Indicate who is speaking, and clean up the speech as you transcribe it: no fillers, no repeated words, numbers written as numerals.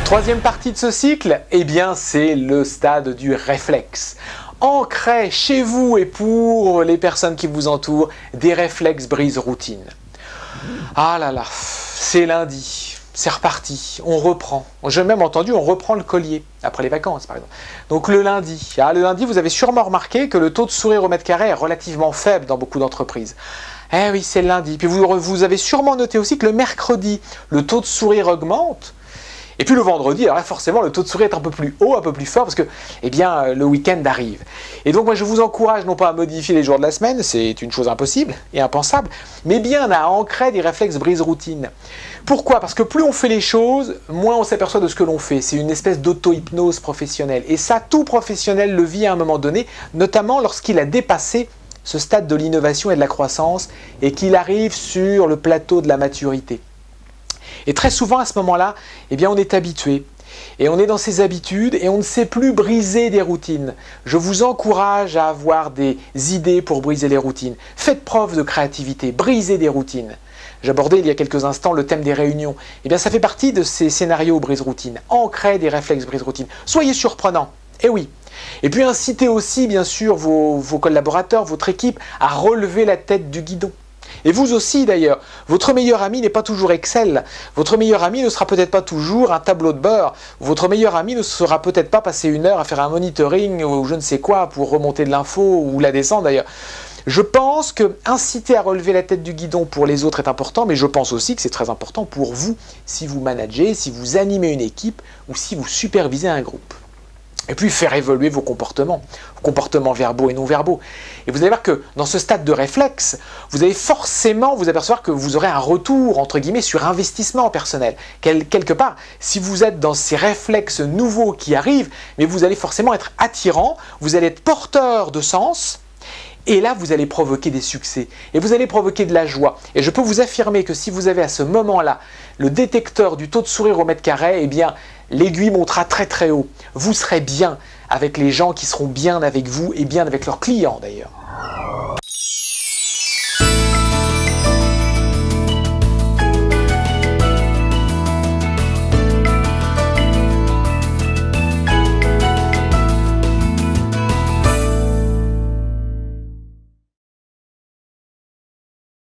Speaker 1: Troisième partie de ce cycle, eh bien c'est le stade du réflexe. Ancrez chez vous et pour les personnes qui vous entourent des réflexes brise-routine. Ah là là, c'est lundi, c'est reparti, on reprend. J'ai même entendu, on reprend le collier après les vacances par exemple. Donc le lundi, vous avez sûrement remarqué que le taux de sourire au mètre carré est relativement faible dans beaucoup d'entreprises. Eh oui, c'est le lundi. Puis vous avez sûrement noté aussi que le mercredi, le taux de sourire augmente. Et puis le vendredi, alors là forcément le taux de sourire est un peu plus haut, un peu plus fort parce que eh bien, le week-end arrive. Et donc moi je vous encourage non pas à modifier les jours de la semaine, c'est une chose impossible et impensable, mais bien à ancrer des réflexes brise-routine. Pourquoi? Parce que plus on fait les choses, moins on s'aperçoit de ce que l'on fait. C'est une espèce d'auto-hypnose professionnelle. Et ça, tout professionnel le vit à un moment donné, notamment lorsqu'il a dépassé ce stade de l'innovation et de la croissance et qu'il arrive sur le plateau de la maturité. Et très souvent à ce moment-là, eh bien on est habitué et on est dans ses habitudes et on ne sait plus briser des routines. Je vous encourage à avoir des idées pour briser les routines. Faites preuve de créativité, brisez des routines. J'abordais il y a quelques instants le thème des réunions. Eh bien ça fait partie de ces scénarios brise-routine. Ancrez des réflexes brise-routine. Soyez surprenants. Eh oui. Et puis incitez aussi bien sûr vos collaborateurs, votre équipe à relever la tête du guidon. Et vous aussi d'ailleurs, votre meilleur ami n'est pas toujours Excel, votre meilleur ami ne sera peut-être pas toujours un tableau de bord, votre meilleur ami ne sera peut-être pas passer une heure à faire un monitoring ou je ne sais quoi pour remonter de l'info ou la descendre d'ailleurs. Je pense que inciter à relever la tête du guidon pour les autres est important, mais je pense aussi que c'est très important pour vous, si vous managez, si vous animez une équipe ou si vous supervisez un groupe. Et puis faire évoluer vos comportements verbaux et non verbaux. Et vous allez voir que dans ce stade de réflexe, vous allez forcément vous apercevoir que vous aurez un retour, entre guillemets, sur investissement personnel. Quelque part, si vous êtes dans ces réflexes nouveaux qui arrivent, mais vous allez forcément être attirant, vous allez être porteur de sens, et là, vous allez provoquer des succès, et vous allez provoquer de la joie. Et je peux vous affirmer que si vous avez à ce moment-là le détecteur du taux de sourire au mètre carré, eh bien, l'aiguille montera très très haut. Vous serez bien avec les gens qui seront bien avec vous et bien avec leurs clients d'ailleurs.